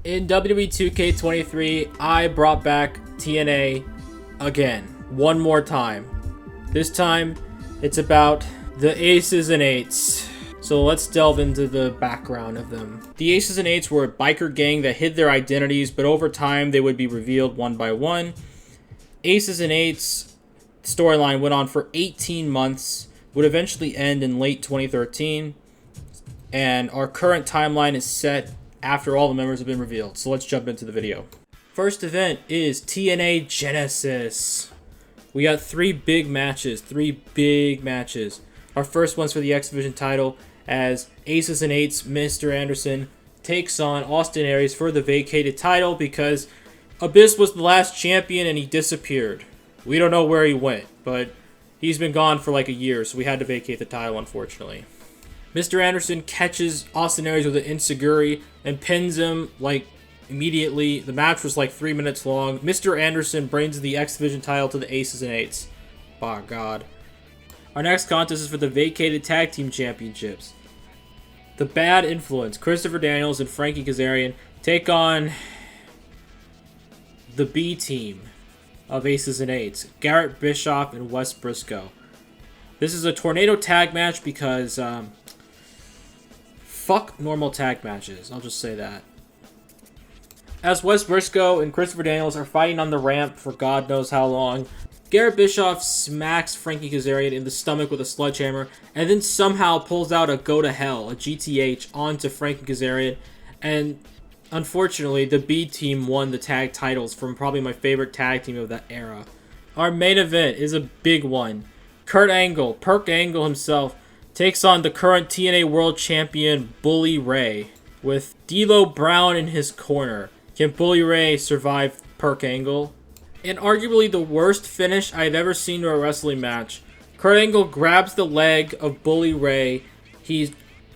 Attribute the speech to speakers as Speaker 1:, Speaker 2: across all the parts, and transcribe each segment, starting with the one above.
Speaker 1: In WWE 2K23, I brought back TNA again, one more time. This time, it's about the Aces and Eights. So let's delve into the background of them. The Aces and Eights were a biker gang that hid their identities, but over time they would be revealed one by one. Aces and Eights storyline went on for 18 months, would eventually end in late 2013, and our current timeline is set after all the members have been revealed. So let's jump into the video. First event is TNA Genesis. We got three big matches. Our first one's for the X Division title as Aces and Eights Mr. Anderson takes on Austin Aries for the vacated title because Abyss was the last champion and he disappeared. We don't know where he went, but he's been gone for like a year, so we had to vacate the title, unfortunately. Mr. Anderson catches Austin Aries with an enziguri and pins him like immediately. The match was like 3 minutes long. Mr. Anderson brings the X Division title to the Aces and Eights. By God. Our next contest is for the vacated tag team championships. The Bad Influence, Christopher Daniels and Frankie Kazarian, take on the B team of Aces and Eights, Garrett Bischoff and Wes Briscoe. This is a tornado tag match because fuck normal tag matches. I'll just say that. As Wes Briscoe and Christopher Daniels are fighting on the ramp for God knows how long, Garrett Bischoff smacks Frankie Kazarian in the stomach with a sledgehammer and then somehow pulls out a Go to Hell, a GTH, onto Frankie Kazarian. And unfortunately, the B team won the tag titles from probably my favorite tag team of that era. Our main event is a big one. Kurt Angle, Perk Angle himself, takes on the current TNA World Champion, Bully Ray, with D'Lo Brown in his corner. Can Bully Ray survive Perk Angle? And arguably the worst finish I've ever seen to a wrestling match. Kurt Angle grabs the leg of Bully Ray, he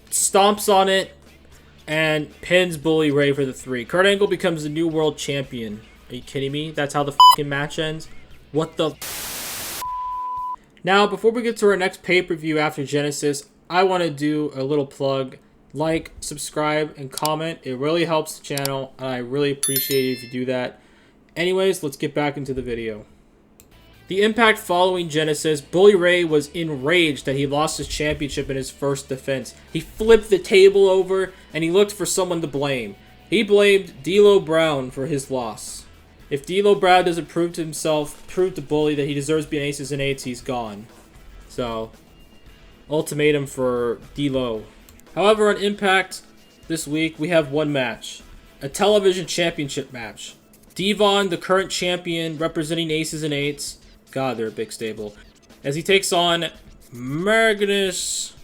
Speaker 1: stomps on it, and pins Bully Ray for the 3. Kurt Angle becomes the new world champion. Are you kidding me? That's how the fucking match ends? What the Now, before we get to our next pay-per-view after Genesis, I want to do a little plug. Like, subscribe, and comment. It really helps the channel, and I really appreciate it if you do that. Anyways, let's get back into the video. The impact following Genesis, Bully Ray was enraged that he lost his championship in his first defense. He flipped the table over, and he looked for someone to blame. He blamed D'Lo Brown for his loss. If D'Lo Brown doesn't prove to Bully that he deserves to be an Aces and Eights, he's gone. So, ultimatum for D'Lo. However, on Impact this week, we have one match. A television championship match. Devon, the current champion, representing Aces and Eights. God, they're a big stable. As he takes on Magnus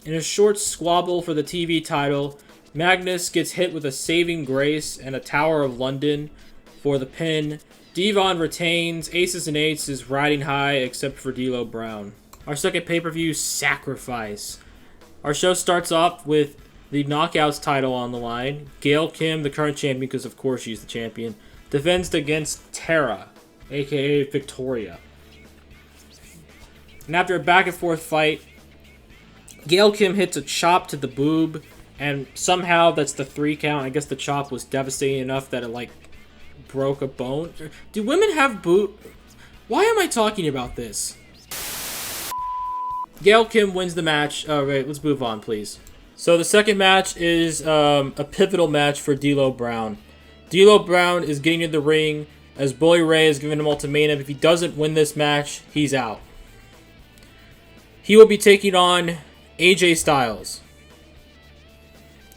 Speaker 1: in a short squabble for the TV title. Magnus gets hit with a Saving Grace and a Tower of London for the pin. Devon retains. Aces and Eights is riding high except for D'Lo Brown. Our second pay-per-view, Sacrifice. Our show starts off with the Knockouts title on the line. Gail Kim, the current champion, because of course she's the champion, defends against Tara, aka Victoria. And after a back and forth fight, Gail Kim hits a chop to the boob, and somehow that's the 3 count. I guess the chop was devastating enough that it like broke a bone. Do women have boob? Why am I talking about this? Gail Kim wins the match. Alright, let's move on, please. So the second match is a pivotal match for D'Lo Brown. D'Lo Brown is getting in the ring as Bully Ray is giving him ultimatum. If he doesn't win this match, he's out. He will be taking on AJ Styles.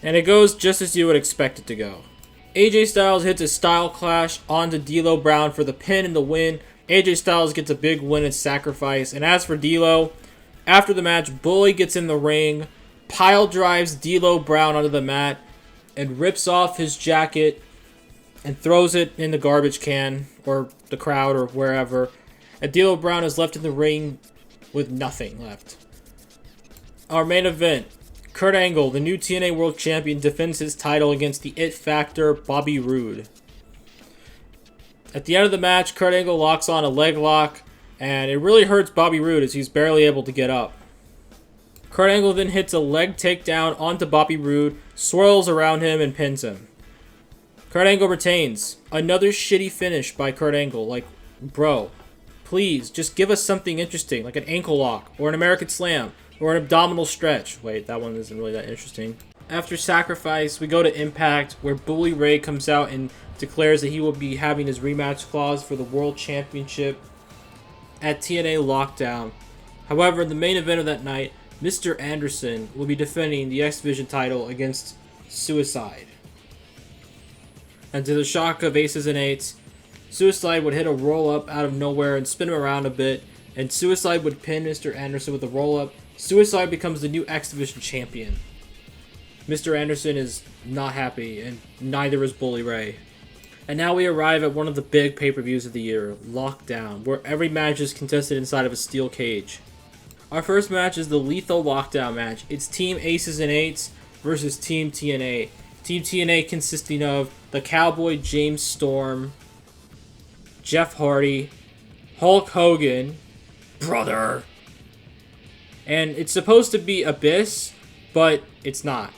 Speaker 1: And it goes just as you would expect it to go. AJ Styles hits a style clash onto D'Lo Brown for the pin and the win. AJ Styles gets a big win and Sacrifice. And as for D'Lo, after the match, Bully gets in the ring, pile drives D'Lo Brown onto the mat, and rips off his jacket and throws it in the garbage can, or the crowd, or wherever. And D'Lo Brown is left in the ring with nothing left. Our main event, Kurt Angle, the new TNA World Champion, defends his title against the It Factor, Bobby Roode. At the end of the match, Kurt Angle locks on a leg lock, and it really hurts Bobby Roode as he's barely able to get up. Kurt Angle then hits a leg takedown onto Bobby Roode, swirls around him, and pins him. Kurt Angle retains. Another shitty finish by Kurt Angle. Like, bro, please, just give us something interesting, like an ankle lock, or an American Slam, or an abdominal stretch. Wait, that one isn't really that interesting. After Sacrifice, we go to Impact, where Bully Ray comes out and declares that he will be having his rematch clause for the World Championship at TNA Lockdown. However, in the main event of that night, Mr. Anderson will be defending the X Division title against Suicide. And to the shock of Aces and Eights, Suicide would hit a roll-up out of nowhere and spin him around a bit, and Suicide would pin Mr. Anderson with a roll-up. Suicide becomes the new X Division champion. Mr. Anderson is not happy, and neither is Bully Ray. And now we arrive at one of the big pay-per-views of the year, Lockdown, where every match is contested inside of a steel cage. Our first match is the Lethal Lockdown match. It's Team Aces and Eights versus Team TNA. Team TNA consisting of the Cowboy James Storm, Jeff Hardy, Hulk Hogan, brother, and it's supposed to be Abyss, but it's not.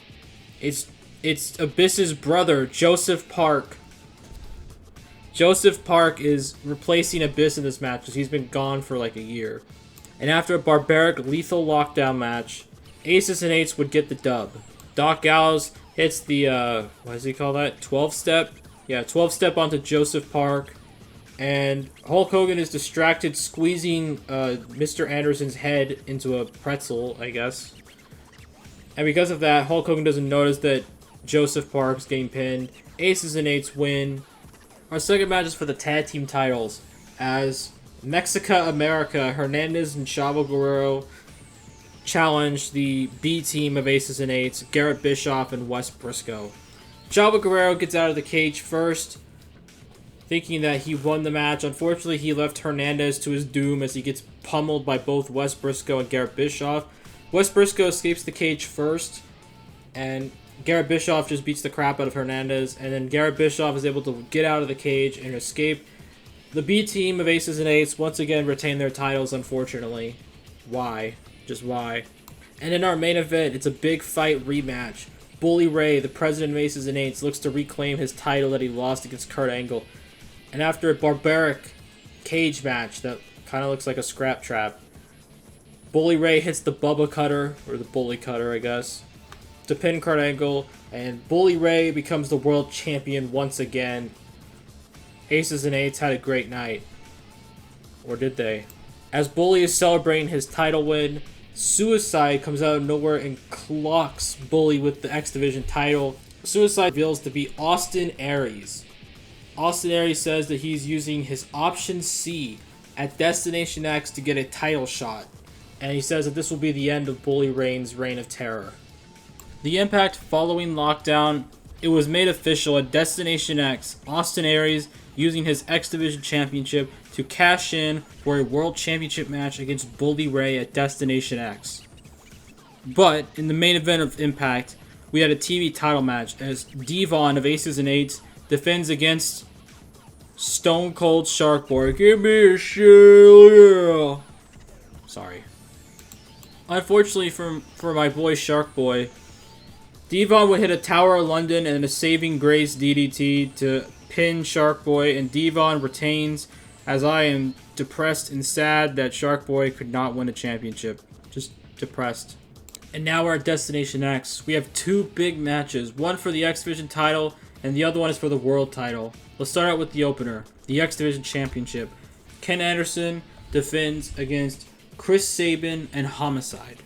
Speaker 1: It's Abyss's brother, Joseph Park. Joseph Park is replacing Abyss in this match because he's been gone for like a year. And after a barbaric Lethal Lockdown match, Aces and Eights would get the dub. Doc Gallows hits the, what does he call that? 12-step? Yeah, 12-step onto Joseph Park. And Hulk Hogan is distracted, squeezing Mr. Anderson's head into a pretzel, I guess. And because of that, Hulk Hogan doesn't notice that Joseph Park's getting pinned. Aces and Eights win. Our second match is for the tag team titles, as Mexica America, Hernandez and Chavo Guerrero challenge the B team of Aces and Eights, Garrett Bischoff and Wes Briscoe. Chavo Guerrero gets out of the cage first, thinking that he won the match. Unfortunately, he left Hernandez to his doom as he gets pummeled by both Wes Briscoe and Garrett Bischoff. Wes Briscoe escapes the cage first, and Garrett Bischoff just beats the crap out of Hernandez, and then Garrett Bischoff is able to get out of the cage and escape. The B team of Aces and Eights once again retain their titles, unfortunately. Why? Just why? And in our main event, it's a big fight rematch. Bully Ray, the president of Aces and Eights, looks to reclaim his title that he lost against Kurt Angle. And after a barbaric cage match that kind of looks like a scrap trap, Bully Ray hits the Bubba Cutter, or the Bully Cutter, I guess, to pin Kurt Angle, and Bully Ray becomes the world champion once again. Aces and Eights had a great night. Or did they? As Bully is celebrating his title win, Suicide comes out of nowhere and clocks Bully with the X Division title. Suicide reveals to be Austin Aries. Austin Aries says that he's using his Option C at Destination X to get a title shot. And he says that this will be the end of Bully Ray's reign of terror. The Impact following Lockdown, it was made official at Destination X, Austin Aries using his X Division Championship to cash in for a World Championship match against Bully Ray at Destination X. But in the main event of Impact, we had a TV title match as Devon of Aces and Eights defends against Stone Cold Shark Boy. Give me a shit, yeah. Sorry. Unfortunately for my boy Shark Boy, Devon would hit a Tower of London and a Saving Grace DDT to pin Shark Boy, and Devon retains, as I am depressed and sad that Shark Boy could not win a championship. Just depressed. And now we're at Destination X. We have two big matches, one for the X Division title and the other one is for the world title. Let's start out with the opener, the X Division Championship. Ken Anderson defends against Chris Sabin and Homicide.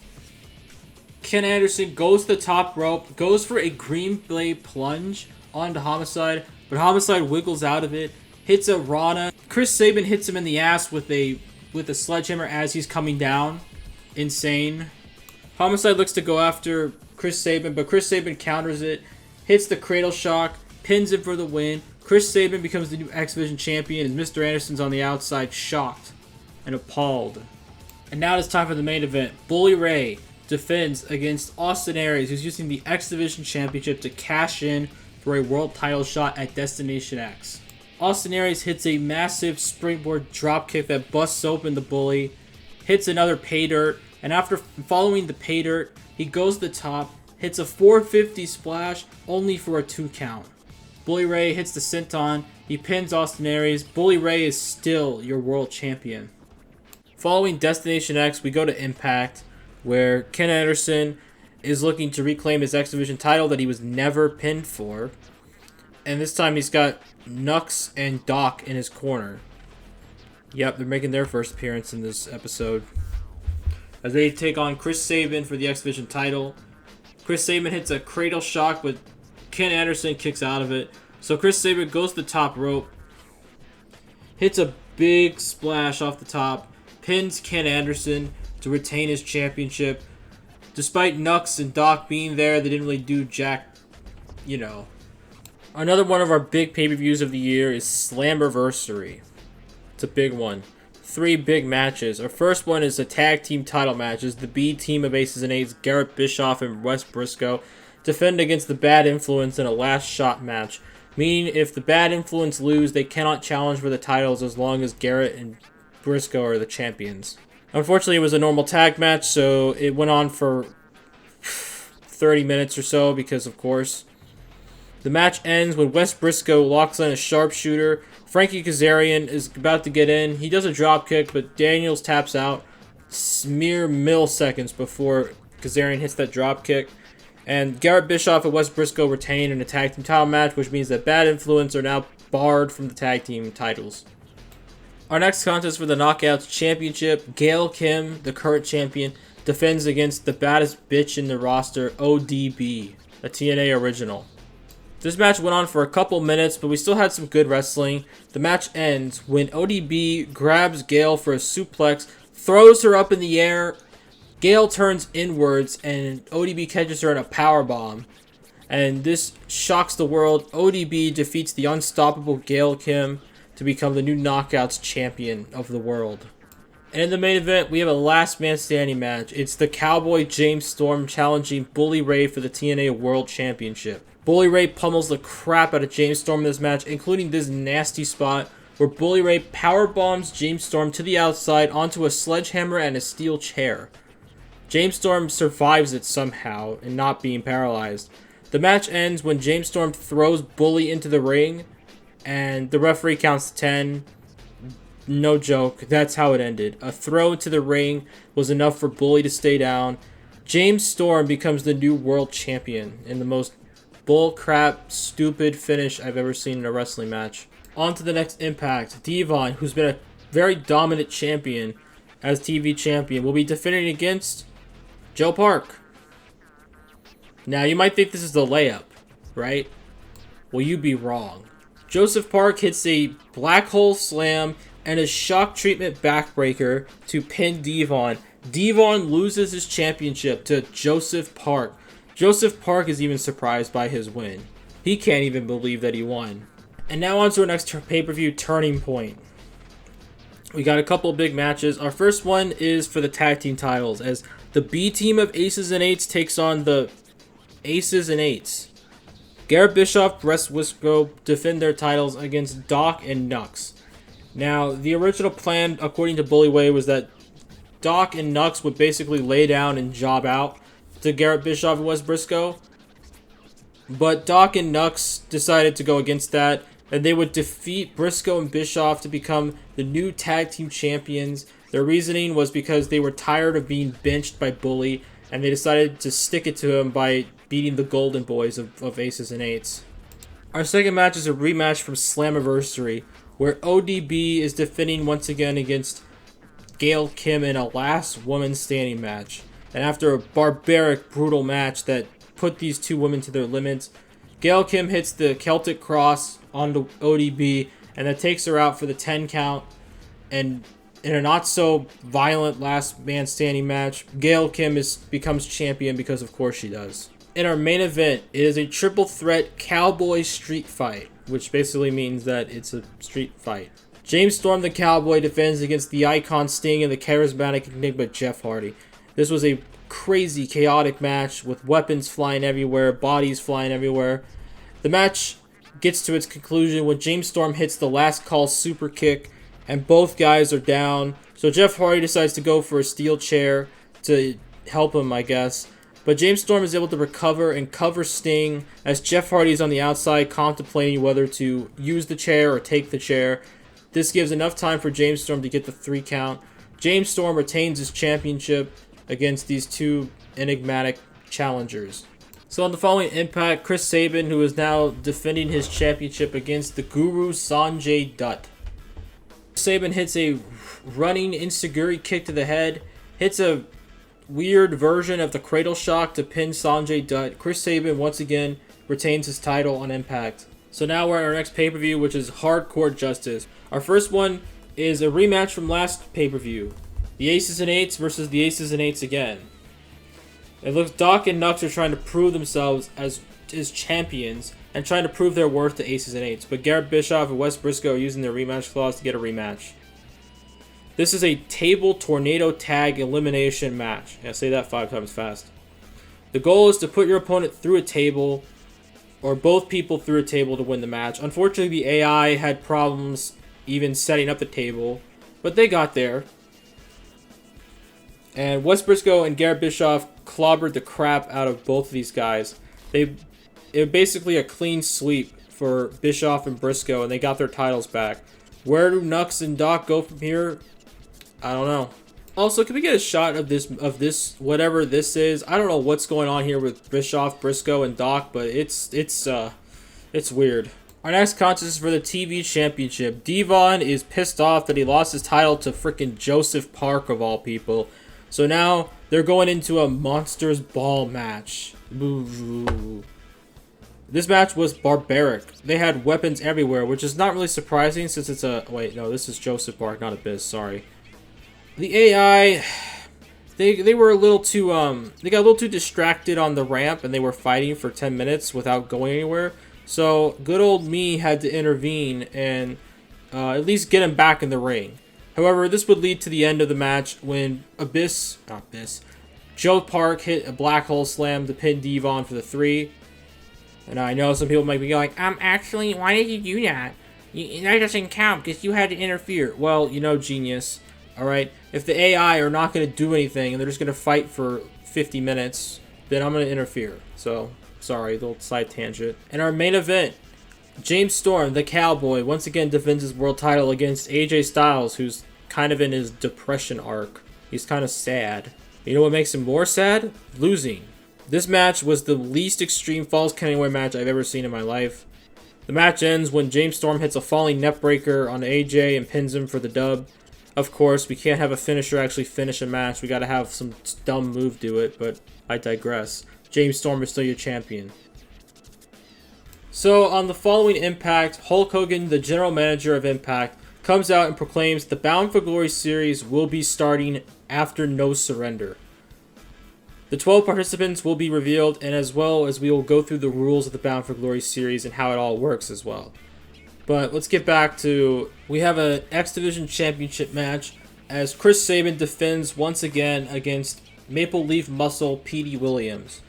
Speaker 1: Ken Anderson goes to the top rope, goes for a Green Blade plunge onto Homicide, but Homicide wiggles out of it, hits a Rana. Chris Sabin hits him in the ass with a sledgehammer as he's coming down. Insane. Homicide looks to go after Chris Sabin, but Chris Sabin counters it, hits the Cradle Shock, pins him for the win. Chris Sabin becomes the new X Division champion, and Mr. Anderson's on the outside, shocked and appalled. And now it's time for the main event. Bully Ray defends against Austin Aries, who's using the X Division Championship to cash in for a world title shot at Destination X. Austin Aries hits a massive springboard dropkick that busts open the Bully, hits another pay dirt, and after following the pay dirt, he goes to the top, hits a 450 splash, only for a 2 count. Bully Ray hits the senton. He pins Austin Aries. Bully Ray is still your world champion. Following Destination X, we go to Impact, where Ken Anderson is looking to reclaim his X Division title that he was never pinned for. And this time he's got Nux and Doc in his corner. Yep, they're making their first appearance in this episode, as they take on Chris Sabin for the X Division title. Chris Sabin hits a cradle shock, but Ken Anderson kicks out of it. So Chris Sabin goes to the top rope, hits a big splash off the top, pins Ken Anderson to retain his championship. Despite Nux and Doc being there, they didn't really do jack, you know. Another one of our big pay-per-views of the year is Slammiversary. It's a big one. 3 big matches. Our first one is a tag team title matches. The B team of Aces and Eights, Garrett Bischoff and Wes Briscoe, defend against the Bad Influence in a last shot match. Meaning if the Bad Influence lose, they cannot challenge for the titles as long as Garrett and Briscoe are the champions. Unfortunately, it was a normal tag match, so it went on for 30 minutes or so because, of course. The match ends when Wes Briscoe locks on a sharpshooter. Frankie Kazarian is about to get in. He does a drop kick, but Daniels taps out mere milliseconds before Kazarian hits that drop kick. And Garrett Bischoff and Wes Briscoe retain in a tag team title match, which means that Bad Influence are now barred from the tag team titles. Our next contest for the Knockouts Championship, Gail Kim, the current champion, defends against the baddest bitch in the roster, ODB, a TNA original. This match went on for a couple minutes, but we still had some good wrestling. The match ends when ODB grabs Gail for a suplex, throws her up in the air. Gail turns inwards, and ODB catches her in a powerbomb. And this shocks the world. ODB defeats the unstoppable Gail Kim to become the new Knockouts champion of the world. And in the main event, we have a last man standing match. It's the Cowboy James Storm challenging Bully Ray for the TNA World Championship. Bully Ray pummels the crap out of James Storm in this match, including this nasty spot where Bully Ray powerbombs James Storm to the outside onto a sledgehammer and a steel chair. James Storm survives it somehow and not being paralyzed. The match ends when James Storm throws Bully into the ring and the referee counts to 10. No joke, that's how it ended. A throw into the ring was enough for Bully to stay down. James Storm becomes the new world champion in the most bullcrap, stupid finish I've ever seen in a wrestling match. On to the next Impact. Devon, who's been a very dominant champion as TV champion, will be defending against Joe Park. Now, you might think this is the layup, right? Well, you'd be wrong. Joseph Park hits a black hole slam and a shock treatment backbreaker to pin Devon. Devon loses his championship to Joseph Park. Joseph Park is even surprised by his win. He can't even believe that he won. And now on to our next pay-per-view, Turning Point. We got a couple big matches. Our first one is for the tag team titles, as the B team of Aces and Eights takes on the Aces and Eights. Garrett Bischoff, Wes Briscoe defend their titles against Doc and Nux. Now, the original plan, according to Bully Ray, was that Doc and Nux would basically lay down and job out to Garrett Bischoff and Wes Briscoe. But Doc and Nux decided to go against that, and they would defeat Briscoe and Bischoff to become the new tag team champions. Their reasoning was because they were tired of being benched by Bully, and they decided to stick it to him by beating the Golden Boys of Aces and Eights. Our second match is a rematch from Slammiversary, where ODB is defending once again against Gail Kim in a last woman standing match. And after a barbaric, brutal match that put these two women to their limits, Gail Kim hits the Celtic Cross onto ODB, and that takes her out for the 10 count. And in a not so violent last man standing match, Gail Kim becomes champion because of course she does. In our main event, it is a triple threat cowboy street fight, which basically means that it's a street fight. James Storm the Cowboy defends against the Icon Sting and the charismatic Enigma Jeff Hardy. This was a crazy, chaotic match with weapons flying everywhere, bodies flying everywhere. The match gets to its conclusion when James Storm hits the last call super kick and both guys are down. So Jeff Hardy decides to go for a steel chair to help him, I guess. But James Storm is able to recover and cover Sting as Jeff Hardy is on the outside contemplating whether to use the chair or take the chair. This gives enough time for James Storm to get the 3 count. James Storm retains his championship against these two enigmatic challengers. So on the following Impact, Chris Sabin, who is now defending his championship against the Guru Sanjay Dutt. Sabin hits a running enziguri kick to the head, hits a weird version of the cradle shock to pin Sanjay Dutt. Chris Sabin once again retains his title on Impact. So now we're at our next pay-per-view, which is Hardcore Justice. Our first one is a rematch from last pay-per-view. The Aces and Eights versus the Aces and Eights again. It looks Doc and Nux are trying to prove themselves as champions and trying to prove their worth to Aces and Eights, but Garrett Bischoff and Wes Briscoe are using their rematch clause to get a rematch. This is a table tornado tag elimination match. Yeah, say that 5 times fast. The goal is to put your opponent through a table, or both people through a table to win the match. Unfortunately, the AI had problems even setting up the table, but they got there. And Wes Briscoe and Garrett Bischoff clobbered the crap out of both of these guys. It was basically a clean sweep for Bischoff and Briscoe, and they got their titles back. Where do Nux and Doc go from here? I don't know. Also, can we get a shot of this whatever this is? I don't know what's going on here with Bischoff, Briscoe, and Doc, but it's weird. Our next contest is for the TV Championship. Devon is pissed off that he lost his title to frickin' Joseph Park of all people. So now they're going into a Monsters Ball match. Boo. This match was barbaric. They had weapons everywhere, which is not really surprising since it's a... Wait, no, this is Joseph Park, not Abyss, sorry. The AI, they were a little too, they got a little too distracted on the ramp, and they were fighting for 10 minutes without going anywhere. So, good old me had to intervene and at least get him back in the ring. However, this would lead to the end of the match when Joe Park hit a black hole slam to pin Devon for the 3. And I know some people might be going, actually, why did you do that? That doesn't count because you had to interfere. Well, you know, genius. Alright, if the AI are not going to do anything and they're just going to fight for 50 minutes, then I'm going to interfere. So, sorry, little side tangent. And our main event, James Storm, the Cowboy, once again defends his world title against AJ Styles, who's kind of in his depression arc. He's kind of sad. You know what makes him more sad? Losing. This match was the least extreme Falls Count Anywhere match I've ever seen in my life. The match ends when James Storm hits a falling neckbreaker on AJ and pins him for the dub. Of course, we can't have a finisher actually finish a match. We gotta have some dumb move do it, but I digress. James Storm is still your champion. So, on the following Impact, Hulk Hogan, the general manager of Impact, comes out and proclaims the Bound for Glory series will be starting after No Surrender. The 12 participants will be revealed, and as well as we will go through the rules of the Bound for Glory series and how it all works as well. But let's get back to, we have an X Division Championship match as Chris Sabin defends once again against Maple Leaf Muscle Petey Williams.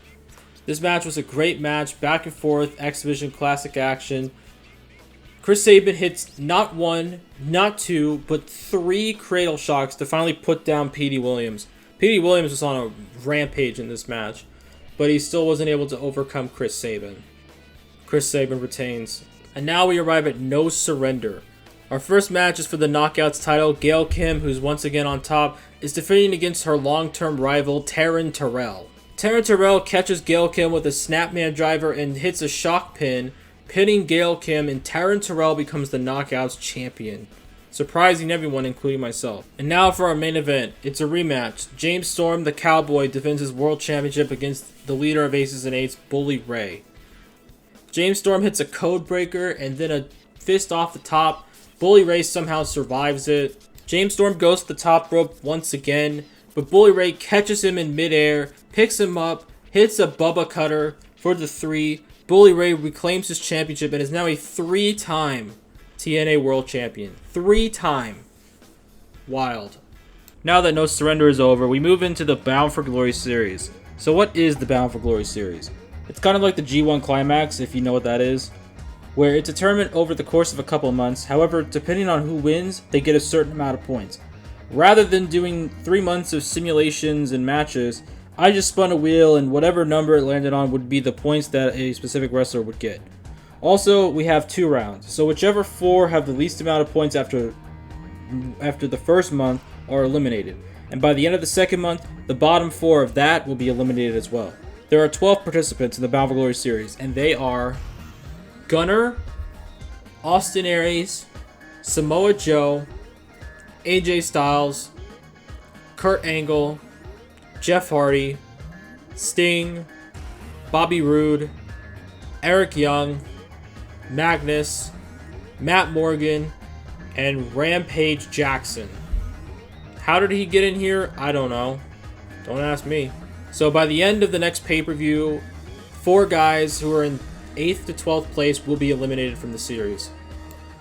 Speaker 1: This match was a great match, back and forth, X Division classic action. Chris Sabin hits not 1, not 2, but 3 cradle shocks to finally put down Petey Williams. Petey Williams was on a rampage in this match, but he still wasn't able to overcome Chris Sabin. Chris Sabin retains. And now we arrive at No Surrender. Our first match is for the Knockouts title. Gail Kim, who's once again on top, is defending against her long-term rival, Taryn Terrell. Taryn Terrell catches Gail Kim with a Snapman driver and hits a shock pin, pinning Gail Kim, and Taryn Terrell becomes the Knockouts champion, surprising everyone, including myself. And now for our main event. It's a rematch. James Storm, the Cowboy, defends his World Championship against the leader of Aces and Eights, Bully Ray. James Storm hits a code breaker and then a fist off the top. Bully Ray somehow survives it. James Storm goes to the top rope once again, but Bully Ray catches him in midair, picks him up, hits a Bubba Cutter for the 3. Bully Ray reclaims his championship and is now a 3-time TNA World Champion. 3-time. Wild. Now that No Surrender is over, we move into the Bound for Glory series. So what is the Bound for Glory series? It's kind of like the G1 Climax, if you know what that is, where it's a tournament over the course of a couple of months. However, depending on who wins, they get a certain amount of points. Rather than doing 3 months of simulations and matches, I just spun a wheel, and whatever number it landed on would be the points that a specific wrestler would get. Also, we have 2 rounds, so whichever 4 have the least amount of points after the first month are eliminated. And by the end of the second month, the bottom 4 of that will be eliminated as well. There are 12 participants in the Bound for Glory series, and they are Gunner, Austin Aries, Samoa Joe, AJ Styles, Kurt Angle, Jeff Hardy, Sting, Bobby Roode, Eric Young, Magnus, Matt Morgan, and Rampage Jackson. How did he get in here? I don't know. Don't ask me. So by the end of the next pay-per-view, 4 guys who are in 8th to 12th place will be eliminated from the series.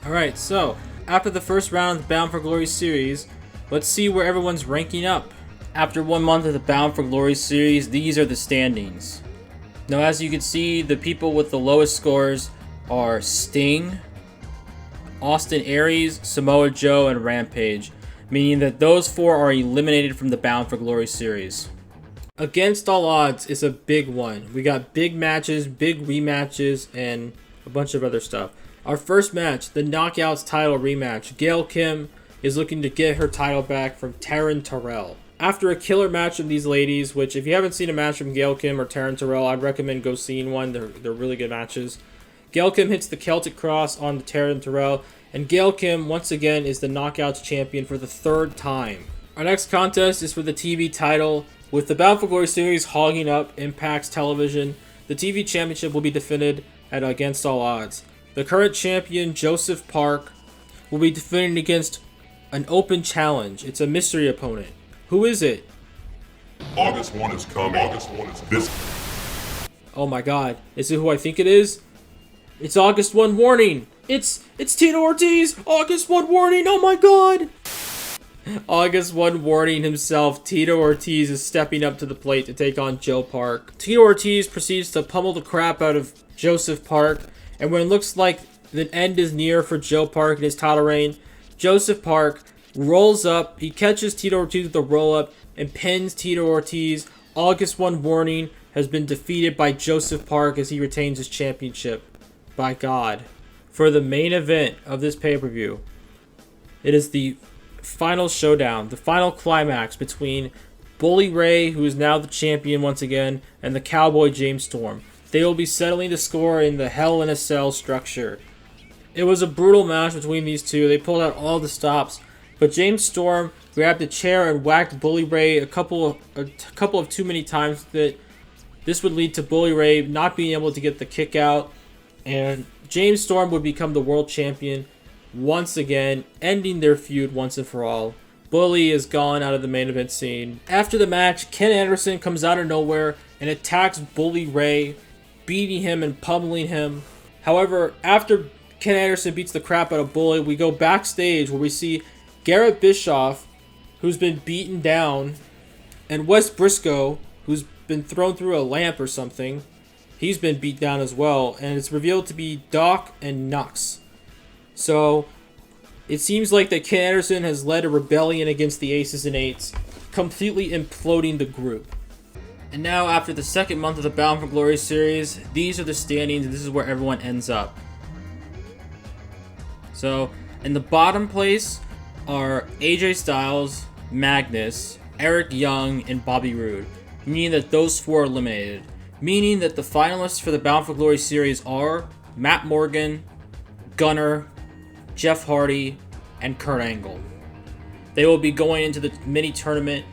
Speaker 1: Alright, so after the first round of the Bound for Glory series, let's see where everyone's ranking up. After 1 month of the Bound for Glory series, these are the standings. Now, as you can see, the people with the lowest scores are Sting, Austin Aries, Samoa Joe, and Rampage, meaning that those 4 are eliminated from the Bound for Glory series. Against All Odds is a big one. We got big matches, big rematches, and a bunch of other stuff. Our first match, the Knockouts title rematch. Gail Kim is looking to get her title back from Taryn Terrell. After a killer match of these ladies, which if you haven't seen a match from Gail Kim or Taryn Terrell, I'd recommend go seeing one. They're really good matches. Gail Kim hits the Celtic Cross on the Taryn Terrell, and Gail Kim once again is the Knockouts champion for the 3rd time. Our next contest is for the TV title. With the Bound for Glory series hogging up Impact's television, the TV championship will be defended at Against All Odds. The current champion, Joseph Park, will be defending against an open challenge. It's a mystery opponent. Who is it?
Speaker 2: August 1 is coming. August 1 is this.
Speaker 1: Oh my god. Is it who I think it is? It's August 1 Warning. It's Tito Ortiz. August 1 Warning. Oh my god. August 1 Warning himself, Tito Ortiz, is stepping up to the plate to take on Joe Park. Tito Ortiz proceeds to pummel the crap out of Joseph Park, and when it looks like the end is near for Joe Park and his title reign, Joseph Park rolls up, he catches Tito Ortiz with a roll-up, and pins Tito Ortiz. August 1 Warning has been defeated by Joseph Park as he retains his championship. By God. For the main event of this pay-per-view, it is the final showdown, the final climax between Bully Ray, who is now the champion once again, and the Cowboy James Storm. They will be settling the score in the Hell in a Cell structure. It was a brutal match between these two. They pulled out all the stops, but James Storm grabbed a chair and whacked Bully Ray a couple of too many times that this would lead to Bully Ray not being able to get the kick out, and James Storm would become the world champion once again, ending their feud once and for all. Bully is gone out of the main event scene. After the match, Ken Anderson comes out of nowhere and attacks Bully Ray, beating him and pummeling him. However, after Ken Anderson beats the crap out of Bully, we go backstage where we see Garrett Bischoff, who's been beaten down, and Wes Briscoe, who's been thrown through a lamp or something. He's been beat down as well, and it's revealed to be Doc and Nux. So, it seems like that Ken Anderson has led a rebellion against the Aces and Eights, completely imploding the group. And now, after the second month of the Bound for Glory series, these are the standings, and this is where everyone ends up. So, in the bottom place are AJ Styles, Magnus, Eric Young, and Bobby Roode, meaning that those 4 are eliminated. Meaning that the finalists for the Bound for Glory series are Matt Morgan, Gunner, Jeff Hardy, and Kurt Angle. They will be going into the mini tournament,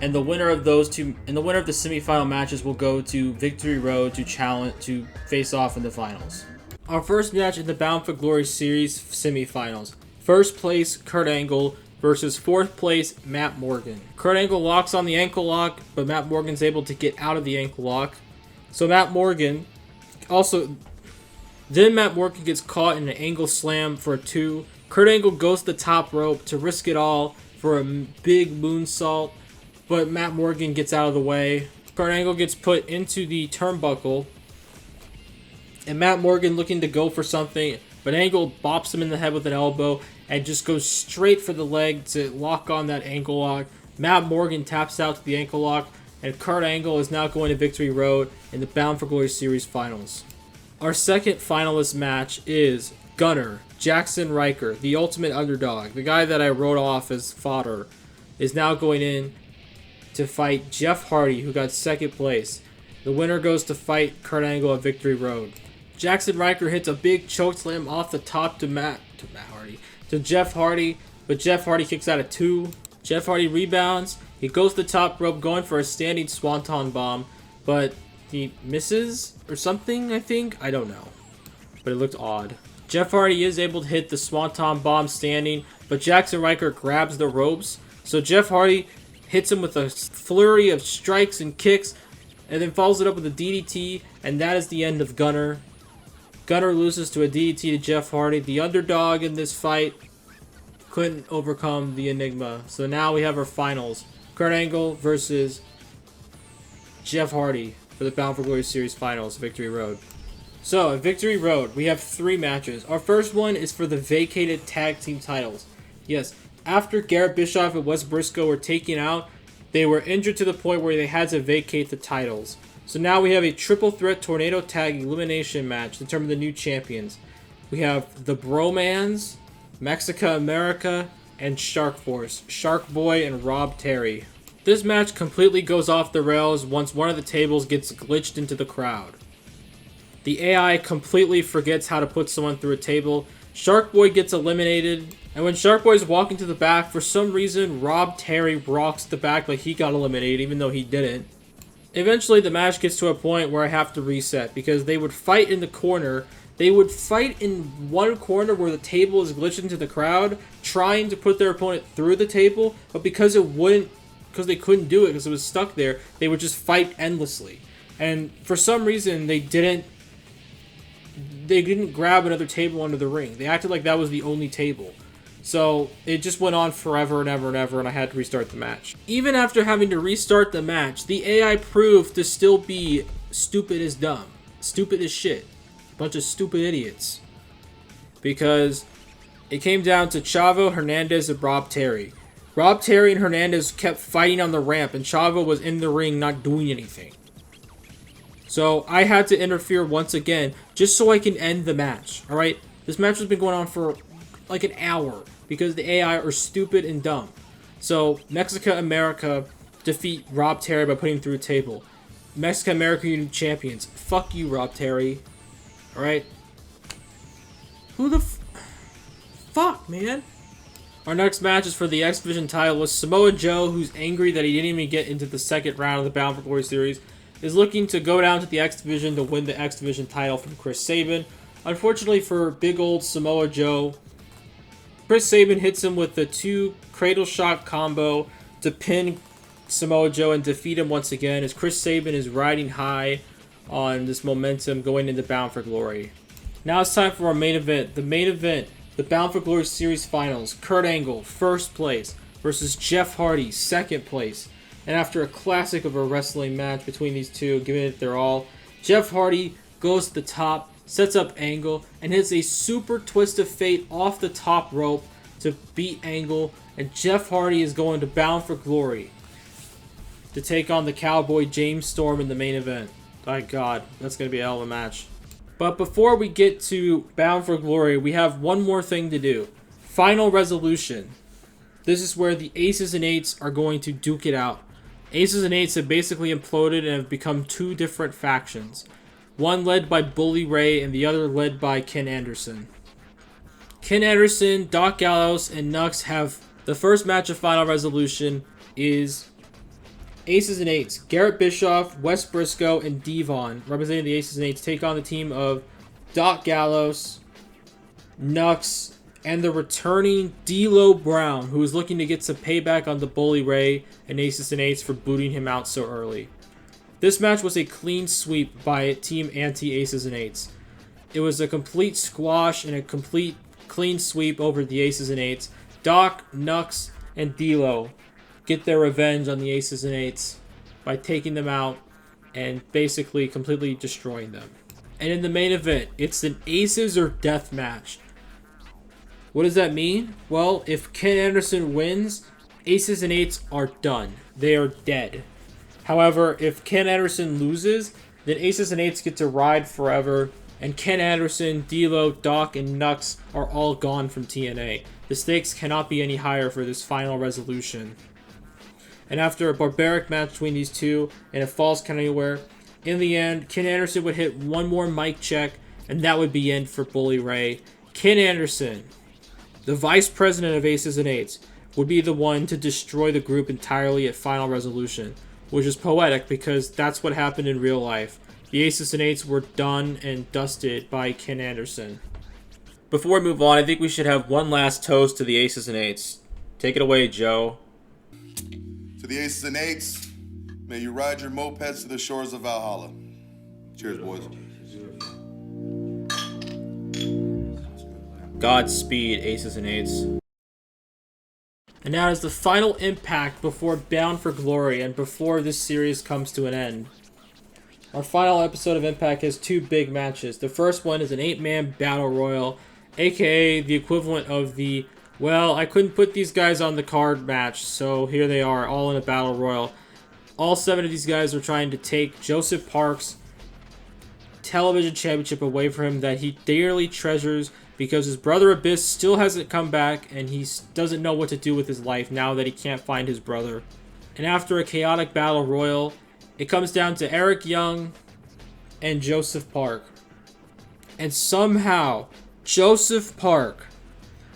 Speaker 1: and the winner of those two, and the winner of the semifinal matches will go to Victory Road to face off in the finals. Our first match in the Bound for Glory series semifinals. First place Kurt Angle versus 4th place Matt Morgan. Kurt Angle locks on the ankle lock, but Matt Morgan's able to get out of the ankle lock. So Matt Morgan gets caught in an angle slam for a 2. Kurt Angle goes to the top rope to risk it all for a big moonsault, but Matt Morgan gets out of the way. Kurt Angle gets put into the turnbuckle, and Matt Morgan looking to go for something, but Angle bops him in the head with an elbow and just goes straight for the leg to lock on that ankle lock. Matt Morgan taps out to the ankle lock. and Kurt Angle is now going to Victory Road in the Bound for Glory Series Finals. Our second finalist match is Gunner, Jackson Riker, the ultimate underdog, the guy that I wrote off as fodder, is now going in to fight Jeff Hardy, who got second place. The winner goes to fight Kurt Angle at Victory Road. Jackson Riker hits a big chokeslam off the top to Jeff Hardy, but Jeff Hardy kicks out at 2. Jeff Hardy rebounds. He goes to the top rope going for a standing swanton bomb, but he misses or something, I think. I don't know, but it looked odd. Jeff Hardy is able to hit the swanton bomb standing, but Jackson Riker grabs the ropes. So Jeff Hardy hits him with a flurry of strikes and kicks, and then follows it up with a DDT, and that is the end of Gunner. Gunner loses to a DDT to Jeff Hardy. The underdog in this fight couldn't overcome the Enigma. So now we have our finals. Kurt Angle versus Jeff Hardy for the Bound for Glory Series Finals, Victory Road. So, at Victory Road, we have 3 matches. Our first one is for the vacated tag team titles. Yes, after Garrett Bischoff and Wes Briscoe were taken out, they were injured to the point where they had to vacate the titles. So now we have a triple threat tornado tag elimination match to determine the new champions. We have the Bromans, Mexica America, and Shark Force, Shark Boy and Rob Terry. This match completely goes off the rails once one of the tables gets glitched into the crowd. The AI completely forgets how to put someone through a table. Shark Boy gets eliminated, and when Shark Boy is walking to the back, for some reason Rob Terry rocks the back like he got eliminated even though he didn't. Eventually the match gets to a point where I have to reset because they would fight in the corner. They would fight in one corner where the table is glitched into the crowd, trying to put their opponent through the table, but because they couldn't do it because it was stuck there, they would just fight endlessly. And for some reason they didn't grab another table under the ring. They acted like that was the only table. So it just went on forever and ever and ever, and I had to restart the match. Even after having to restart the match, the AI proved to still be stupid as dumb. Stupid as shit. Bunch of stupid idiots. Because it came down to Chavo, Hernandez, and Rob Terry. Rob Terry and Hernandez kept fighting on the ramp, and Chavo was in the ring not doing anything. So I had to interfere once again, just so I can end the match. Alright? This match has been going on for like an hour, because the AI are stupid and dumb. So Mexica America defeat Rob Terry by putting him through a table. Mexica America Union Champions. Fuck you, Rob Terry. Alright? Who the fuck, man? Our next match is for the X Division title with Samoa Joe, who's angry that he didn't even get into the second round of the Bound for Glory series, is looking to go down to the X Division to win the X Division title from Chris Sabin. Unfortunately for big old Samoa Joe, Chris Sabin hits him with the 2 cradle shot combo to pin Samoa Joe and defeat him once again, as Chris Sabin is riding high on this momentum going into Bound for Glory. Now it's time for our main event. The main event, the Bound for Glory Series Finals. Kurt Angle, first place, versus Jeff Hardy, second place. And after a classic of a wrestling match between these two, giving it their all, Jeff Hardy goes to the top, sets up Angle, and hits a super twist of fate off the top rope to beat Angle, and Jeff Hardy is going to Bound for Glory to take on the Cowboy James Storm in the main event. My God, that's going to be a hell of a match. But before we get to Bound for Glory, we have one more thing to do. Final Resolution. This is where the Aces and Eights are going to duke it out. Aces and Eights have basically imploded and have become 2 different factions. One led by Bully Ray and the other led by Ken Anderson. Ken Anderson, Doc Gallows, and Nux have the first match of Final Resolution is Aces and Eights. Garrett Bischoff, Wes Briscoe, and Devon, representing the Aces and Eights, take on the team of Doc Gallows, Nux, and the returning D'Lo Brown, who is looking to get some payback on the Bully Ray and Aces and Eights for booting him out so early. This match was a clean sweep by Team Anti-Aces and Eights. It was a complete squash and a complete clean sweep over the Aces and Eights. Doc, Nux, and D'Lo get their revenge on the Aces and Eights by taking them out and basically completely destroying them. And in the main event, it's an Aces or Death match. What does that mean? Well, if Ken Anderson wins, Aces and Eights are done. They are dead. However, if Ken Anderson loses, then Aces and Eights get to ride forever, and Ken Anderson, D'Lo, Doc, and Nux are all gone from TNA. The stakes cannot be any higher for this final resolution. And after a barbaric match between these two, and it falls count anywhere, in the end, Ken Anderson would hit one more mic check, and that would be it for Bully Ray. Ken Anderson, the vice president of Aces and Eights, would be the one to destroy the group entirely at Final Resolution, which is poetic because that's what happened in real life. The Aces and Eights were done and dusted by Ken Anderson. Before we move on, I think we should have one last toast to the Aces and Eights. Take it away, Joe.
Speaker 3: To the Aces and Eights, may you ride your mopeds to the shores of Valhalla. Cheers, boys.
Speaker 1: Godspeed, Aces and Eights. And now is the final impact before Bound for Glory and before this series comes to an end. Our final episode of Impact has two big matches. The first one is an 8-man battle royal, aka the equivalent of the, well, I couldn't put these guys on the card match, so here they are, all in a battle royal. All 7 of these guys are trying to take Joseph Park's television championship away from him that he dearly treasures, because his brother Abyss still hasn't come back and he doesn't know what to do with his life now that he can't find his brother. And after a chaotic battle royal, it comes down to Eric Young and Joseph Park. And somehow, Joseph Park,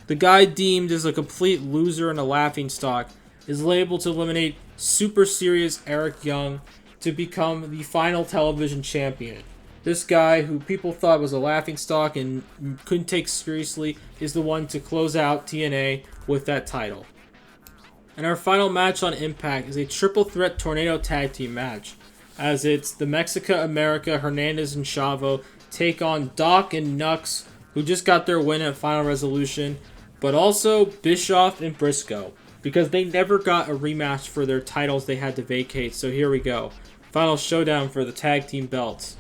Speaker 1: the guy deemed as a complete loser and a laughingstock, is able to eliminate super serious Eric Young to become the final television champion. This guy, who people thought was a laughingstock and couldn't take seriously, is the one to close out TNA with that title. And our final match on Impact is a triple threat tornado tag team match, as it's the Mexica America, Hernandez and Chavo take on Doc and Nux, who just got their win at Final Resolution, but also Bischoff and Briscoe, because they never got a rematch for their titles they had to vacate. So here we go. Final showdown for the tag team belts.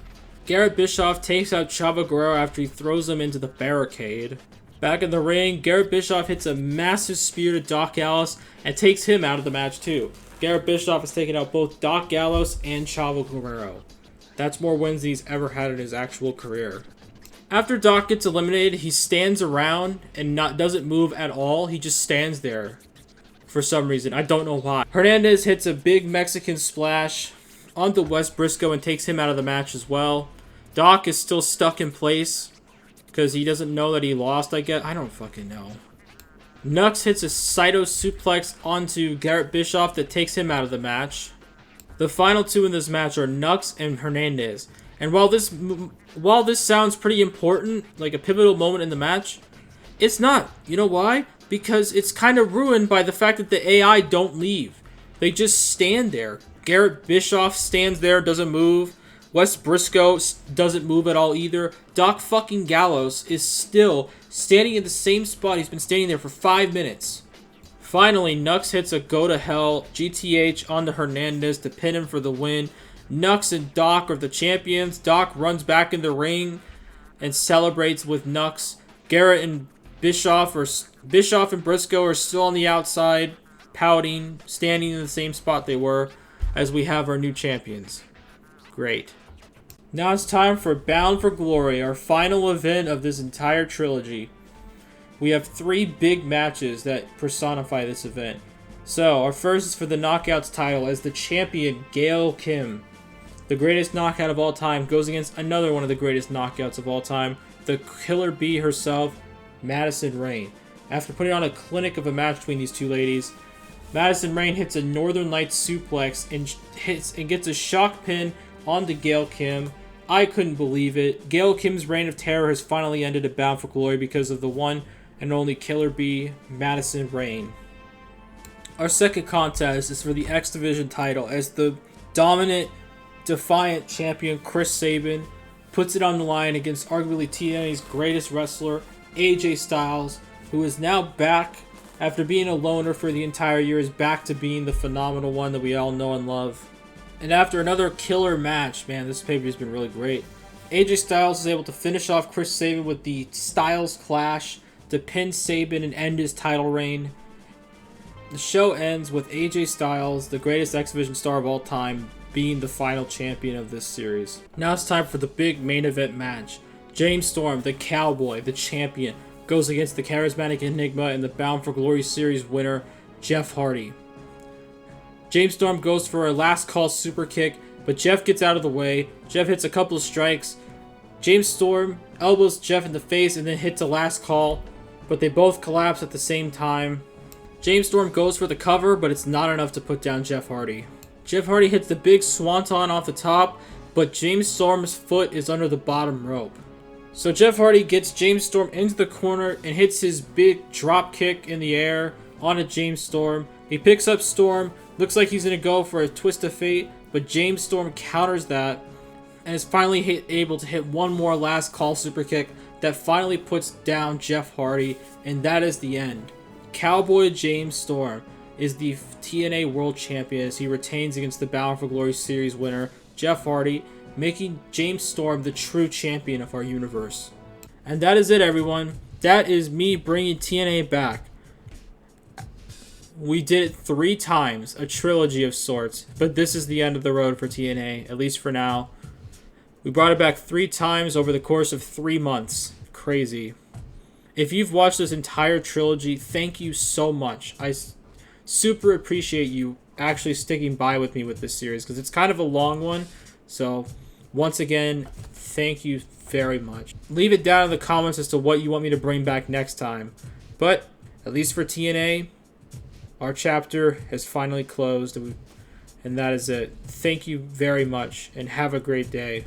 Speaker 1: Garrett Bischoff takes out Chavo Guerrero after he throws him into the barricade. Back in the ring, Garrett Bischoff hits a massive spear to Doc Gallows and takes him out of the match too. Garrett Bischoff has taken out both Doc Gallows and Chavo Guerrero. That's more wins than he's ever had in his actual career. After Doc gets eliminated, he stands around and doesn't move at all. He just stands there for some reason. I don't know why. Hernandez hits a big Mexican splash onto Wes Briscoe and takes him out of the match as well. Doc is still stuck in place because he doesn't know that he lost, I guess. I don't fucking know. Nux hits a Saito suplex onto Garrett Bischoff that takes him out of the match. The final two in this match are Nux and Hernandez. And while this sounds pretty important, like a pivotal moment in the match, it's not. You know why? Because it's kind of ruined by the fact that the AI don't leave. They just stand there. Garrett Bischoff stands there, doesn't move. Wes Briscoe doesn't move at all either. Doc fucking Gallows is still standing in the same spot he's been standing there for 5 minutes. Finally, Nux hits a go to hell GTH onto Hernandez to pin him for the win. Nux and Doc are the champions. Doc runs back in the ring and celebrates with Nux. Garrett and Bischoff and Briscoe are still on the outside, pouting, standing in the same spot they were, as we have our new champions. Great. Now it's time for Bound for Glory, our final event of this entire trilogy. We have 3 big matches that personify this event. So, our first is for the Knockouts title as the champion, Gail Kim. The greatest knockout of all time goes against another one of the greatest knockouts of all time, the Killer Bee herself, Madison Rayne. After putting on a clinic of a match between these two ladies, Madison Rayne hits a Northern Lights suplex and gets a shock pin onto Gail Kim. I couldn't believe it. Gail Kim's reign of terror has finally ended at Bound for Glory because of the one and only Killer Bee, Madison Rayne. Our second contest is for the X Division title as the dominant, defiant champion Chris Sabin puts it on the line against arguably TNA's greatest wrestler, AJ Styles, who is now back after being a loner for the entire year, is back to being the phenomenal one that we all know and love. And after another killer match, man, this pay-per-view has been really great. AJ Styles is able to finish off Chris Sabin with the Styles Clash to pin Sabin and end his title reign. The show ends with AJ Styles, the greatest X Division star of all time, being the final champion of this series. Now it's time for the big main event match. James Storm, the Cowboy, the champion, goes against the charismatic Enigma and the Bound for Glory series winner, Jeff Hardy. James Storm goes for a last call super kick, but Jeff gets out of the way. Jeff hits a couple of strikes. James Storm elbows Jeff in the face and then hits a last call, but they both collapse at the same time. James Storm goes for the cover, but it's not enough to put down Jeff Hardy. Jeff Hardy hits the big swanton off the top, but James Storm's foot is under the bottom rope. So Jeff Hardy gets James Storm into the corner and hits his big drop kick in the air onto James Storm. He picks up Storm, looks like he's going to go for a twist of fate, but James Storm counters that and is finally able to hit one more last call super kick that finally puts down Jeff Hardy, and that is the end. Cowboy James Storm is the TNA World Champion as he retains against the Bound for Glory series winner, Jeff Hardy, making James Storm the true champion of our universe. And that is it, everyone. That is me bringing TNA back. We did it 3 times, a trilogy of sorts, but this is the end of the road for TNA, at least for now. We brought it back 3 times over the course of 3 months. Crazy. If you've watched this entire trilogy, thank you so much. I super appreciate you actually sticking by with me with this series, because it's kind of a long one, so once again, thank you very much. Leave it down in the comments as to what you want me to bring back next time. But, at least for TNA, our chapter has finally closed, and that is it. Thank you very much, and have a great day.